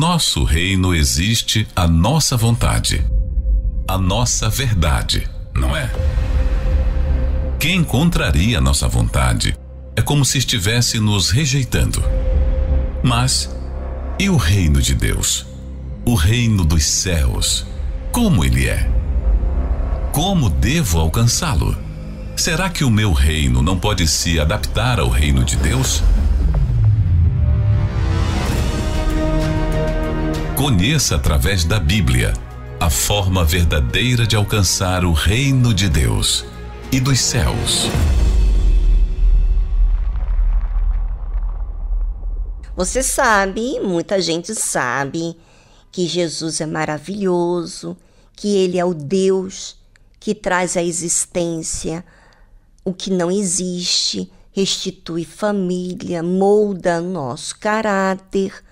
nosso reino existe a nossa vontade, a nossa verdade, não é? Quem contraria a nossa vontade é como se estivesse nos rejeitando. Mas, e o reino de Deus? O reino dos céus, como ele é? Como devo alcançá-lo? Será que o meu reino não pode se adaptar ao reino de Deus? Conheça através da Bíblia a forma verdadeira de alcançar o reino de Deus e dos céus. Você sabe, muita gente sabe, que Jesus é maravilhoso, que Ele é o Deus que traz à existência o que não existe, restitui família, molda nosso caráter.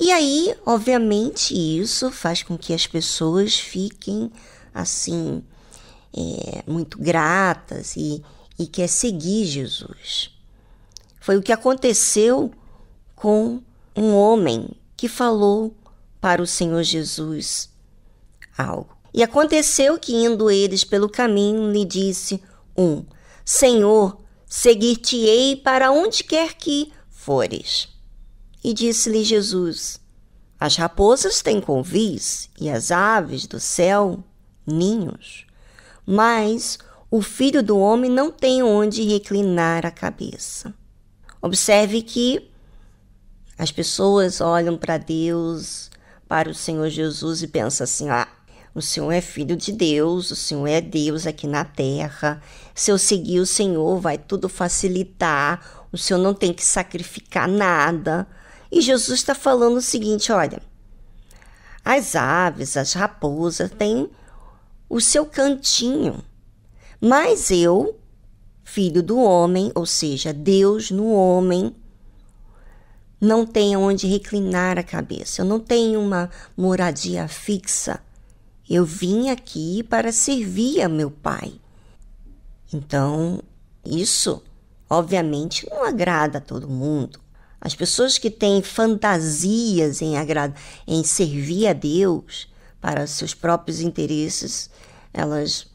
E aí, obviamente, isso faz com que as pessoas fiquem, assim, muito gratas e quer seguir Jesus. Foi o que aconteceu com um homem que falou para o Senhor Jesus algo. E aconteceu que, indo eles pelo caminho, lhe disse Senhor, seguir-te-ei para onde quer que fores. E disse-lhe Jesus, as raposas têm covis e as aves do céu ninhos, mas o Filho do Homem não tem onde reclinar a cabeça. Observe que as pessoas olham para Deus, para o Senhor Jesus e pensam assim, o Senhor é Filho de Deus, o Senhor é Deus aqui na terra, se eu seguir o Senhor vai tudo facilitar, o Senhor não tem que sacrificar nada. E Jesus está falando o seguinte, olha, as aves, as raposas têm o seu cantinho, mas eu, Filho do Homem, ou seja, Deus no homem, não tenho onde reclinar a cabeça, eu não tenho uma moradia fixa. Eu vim aqui para servir a meu Pai. Então, isso, obviamente, não agrada a todo mundo. As pessoas que têm fantasias em servir a Deus para seus próprios interesses, elas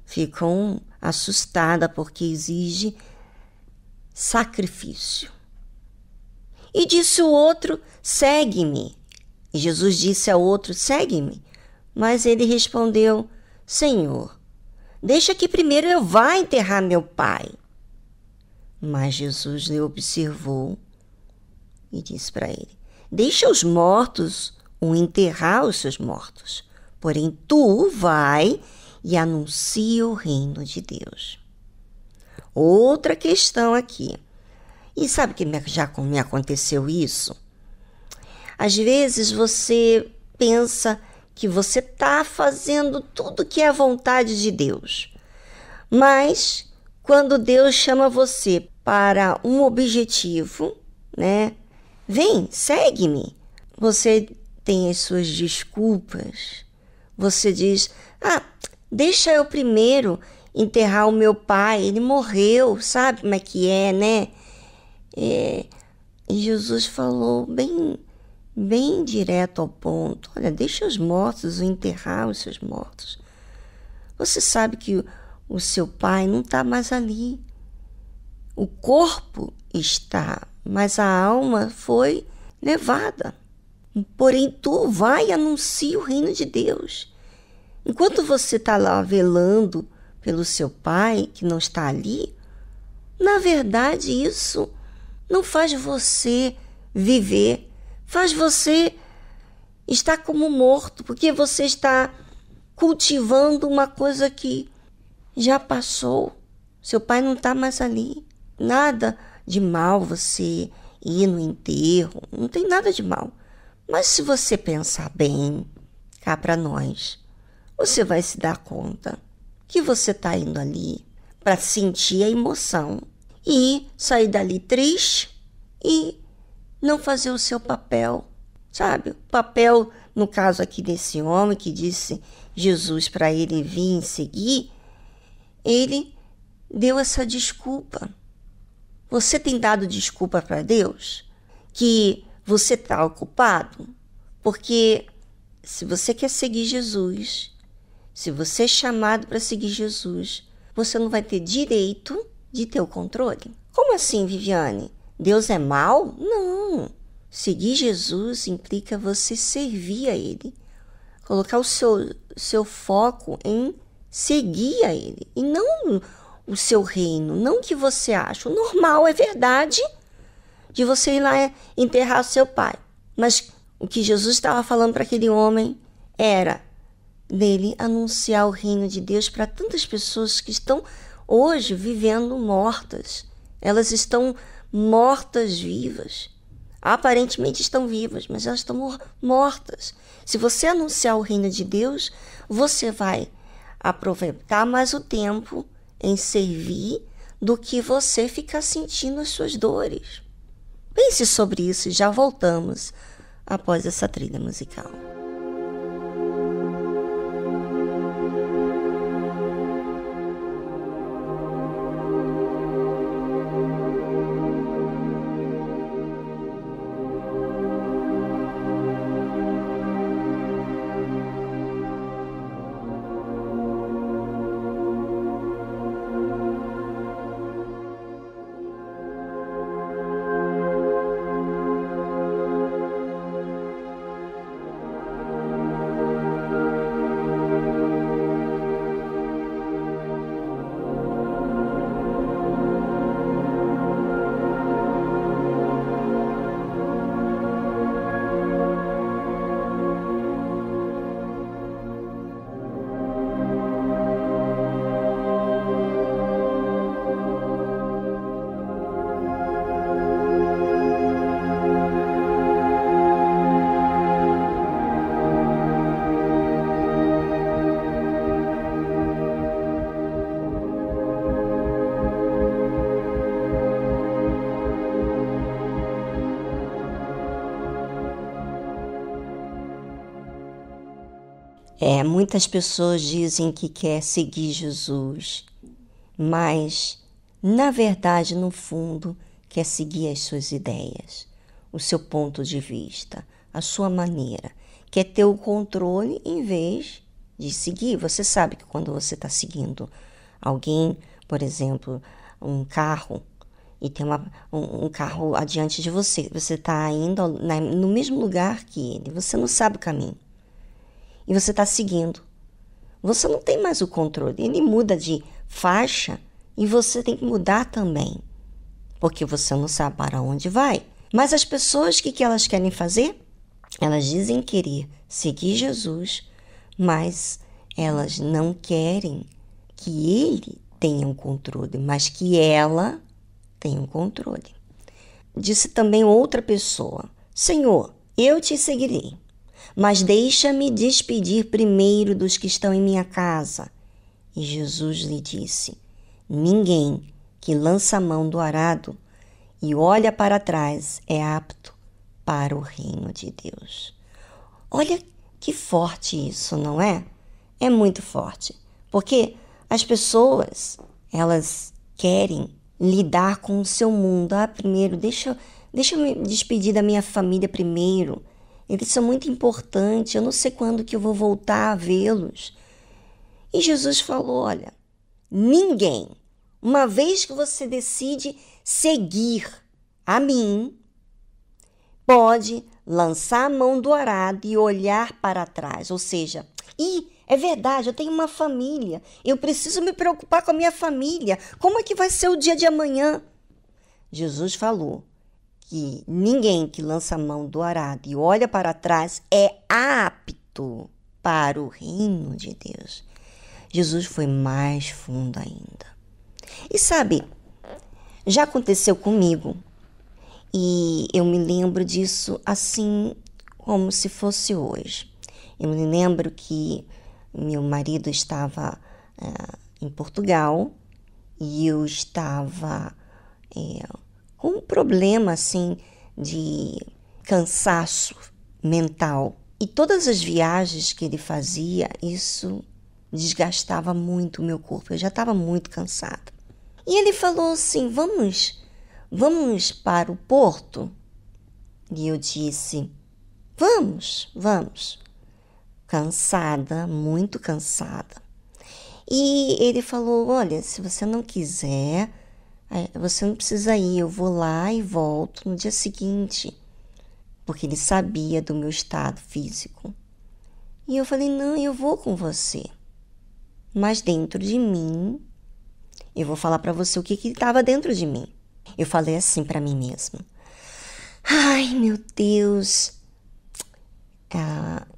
ficam assustadas porque exige sacrifício. E disse o outro, segue-me. E Jesus disse ao outro, segue-me. Mas ele respondeu, Senhor, deixa que primeiro eu vá enterrar meu pai. Mas Jesus lhe observou e disse para ele, deixa os mortos enterrar os seus mortos, porém tu vai e anuncia o reino de Deus. Outra questão aqui. E sabe que já me aconteceu isso? Às vezes você pensa que você está fazendo tudo que é a vontade de Deus. Mas, quando Deus chama você para um objetivo, né? Vem, segue-me. Você tem as suas desculpas. Você diz, deixa eu primeiro enterrar o meu pai. Ele morreu, sabe como é que é, né? E Jesus falou bem direto ao ponto. Olha, deixa os mortos enterrar os seus mortos. Você sabe que o seu pai não está mais ali. O corpo está, mas a alma foi levada. Porém, tu vai e anuncia o reino de Deus. Enquanto você está lá velando pelo seu pai, que não está ali, na verdade, isso não faz você viver, faz você estar como morto, porque você está cultivando uma coisa que já passou. Seu pai não está mais ali. Nada de mal você ir no enterro, não tem nada de mal. Mas se você pensar bem, cá para nós, você vai se dar conta que você está indo ali para sentir a emoção e sair dali triste e não fazer o seu papel, sabe? O papel, no caso aqui desse homem que disse Jesus para ele vir seguir, ele deu essa desculpa. Você tem dado desculpa para Deus? Que você está ocupado? Porque se você quer seguir Jesus, se você é chamado para seguir Jesus, você não vai ter direito de ter o controle. Como assim, Viviane? Deus é mau? Não. Seguir Jesus implica você servir a Ele. Colocar o seu foco em seguir a Ele. E não o seu reino, não o que você acha. O normal é verdade de você ir lá enterrar o seu pai. Mas o que Jesus estava falando para aquele homem era dele anunciar o reino de Deus para tantas pessoas que estão hoje vivendo mortas. Elas estão mortas vivas. Aparentemente estão vivas, mas elas estão mortas. Se você anunciar o reino de Deus, você vai aproveitar mais o tempo em servir do que você ficar sentindo as suas dores. Pense sobre isso e já voltamos após essa trilha musical. Muitas pessoas dizem que quer seguir Jesus, mas, na verdade, no fundo, quer seguir as suas ideias, o seu ponto de vista, a sua maneira. Quer ter o controle em vez de seguir. Você sabe que quando você está seguindo alguém, por exemplo, um carro, e tem um carro adiante de você, você está indo no mesmo lugar que ele, você não sabe o caminho. E você está seguindo. Você não tem mais o controle. Ele muda de faixa e você tem que mudar também. Porque você não sabe para onde vai. Mas as pessoas, o que elas querem fazer? Elas dizem querer seguir Jesus, mas elas não querem que ele tenha um controle, mas que ela tenha um controle. Disse também outra pessoa: Senhor, eu te seguirei, mas deixa-me despedir primeiro dos que estão em minha casa. E Jesus lhe disse: ninguém que lança a mão do arado e olha para trás é apto para o reino de Deus. Olha que forte isso, não é? É muito forte, porque as pessoas, elas querem lidar com o seu mundo. Primeiro, deixa eu me despedir da minha família primeiro. Eles são muito importantes, eu não sei quando que eu vou voltar a vê-los. E Jesus falou: olha, ninguém, uma vez que você decide seguir a mim, pode lançar a mão do arado e olhar para trás. Ou seja, é verdade, eu tenho uma família, eu preciso me preocupar com a minha família. Como é que vai ser o dia de amanhã? Jesus falou que ninguém que lança a mão do arado e olha para trás é apto para o reino de Deus. Jesus foi mais fundo ainda. E sabe, já aconteceu comigo e eu me lembro disso assim como se fosse hoje. Eu me lembro que meu marido estava em Portugal e eu estava com um problema assim de cansaço mental. E todas as viagens que ele fazia, isso desgastava muito o meu corpo. Eu já estava muito cansada. E ele falou assim: vamos para o porto? E eu disse: Vamos, vamos. Cansada, muito cansada. E ele falou, olha, se você não quiser, você não precisa ir, eu vou lá e volto no dia seguinte. Porque ele sabia do meu estado físico. E eu falei, não, eu vou com você. Mas dentro de mim, eu vou falar para você o que estava dentro de mim. Eu falei assim para mim mesma. Ai, meu Deus,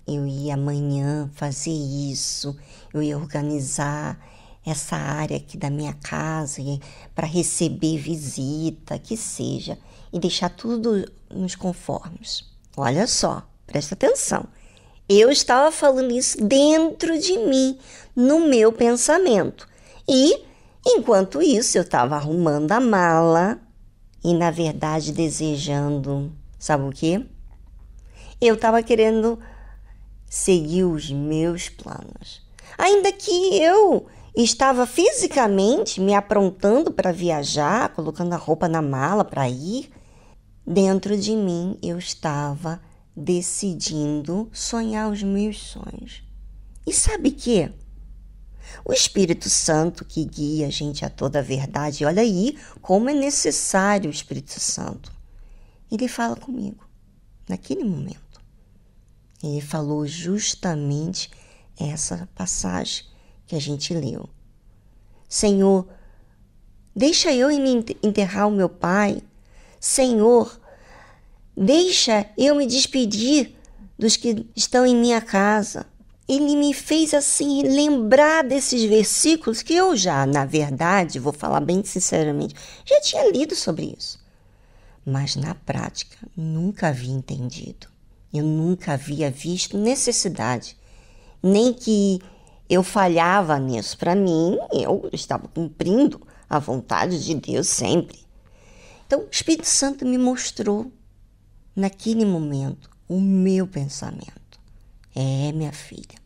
eu ia amanhã fazer isso, eu ia organizar essa área aqui da minha casa para receber visita, que seja, e deixar tudo nos conformes. Olha só, presta atenção. Eu estava falando isso dentro de mim, no meu pensamento. E, enquanto isso, eu estava arrumando a mala e, na verdade, desejando, sabe o quê? Eu estava querendo seguir os meus planos. Ainda que eu estava fisicamente me aprontando para viajar, colocando a roupa na mala para ir, dentro de mim eu estava decidindo sonhar os meus sonhos. E sabe o quê? O Espírito Santo que guia a gente a toda a verdade, olha aí como é necessário o Espírito Santo. Ele fala comigo naquele momento. Ele falou justamente essa passagem que a gente leu. Senhor, deixa eu enterrar o meu pai. Senhor, deixa eu me despedir dos que estão em minha casa. Ele me fez assim lembrar desses versículos que eu já, na verdade, vou falar bem sinceramente, já tinha lido sobre isso. Mas na prática nunca havia entendido. Eu nunca havia visto necessidade, nem que eu falhava nisso. Para mim, eu estava cumprindo a vontade de Deus sempre. Então, o Espírito Santo me mostrou, naquele momento, o meu pensamento. Minha filha,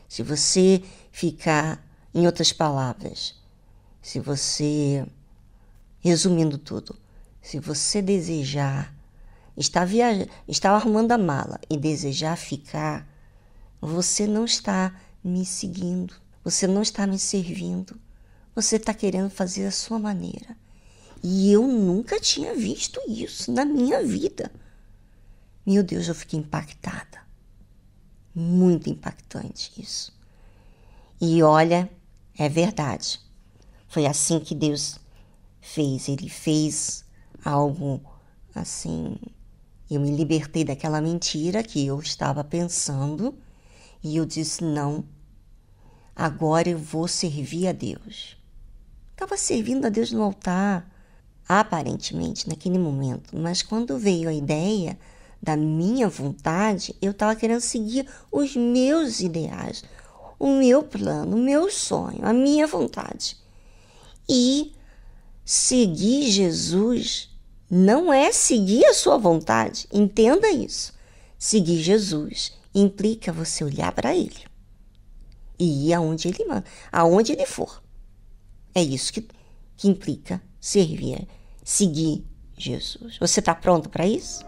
se você ficar, em outras palavras, se você, resumindo tudo, se você desejar, está arrumando a mala e desejar ficar, você não está me seguindo, você não está me servindo, você está querendo fazer a sua maneira. E eu nunca tinha visto isso na minha vida. Meu Deus, eu fiquei impactada. Muito impactante isso. E olha, é verdade. Foi assim que Deus fez. Ele fez algo assim. Eu me libertei daquela mentira que eu estava pensando. E eu disse, não, agora eu vou servir a Deus. Estava servindo a Deus no altar, aparentemente, naquele momento. Mas quando veio a ideia da minha vontade, eu estava querendo seguir os meus ideais, o meu plano, o meu sonho, a minha vontade. E seguir Jesus não é seguir a sua vontade. Entenda isso. Seguir Jesus implica você olhar para Ele e ir aonde Ele manda, aonde Ele for. É isso que implica seguir Jesus. Você está pronto para isso?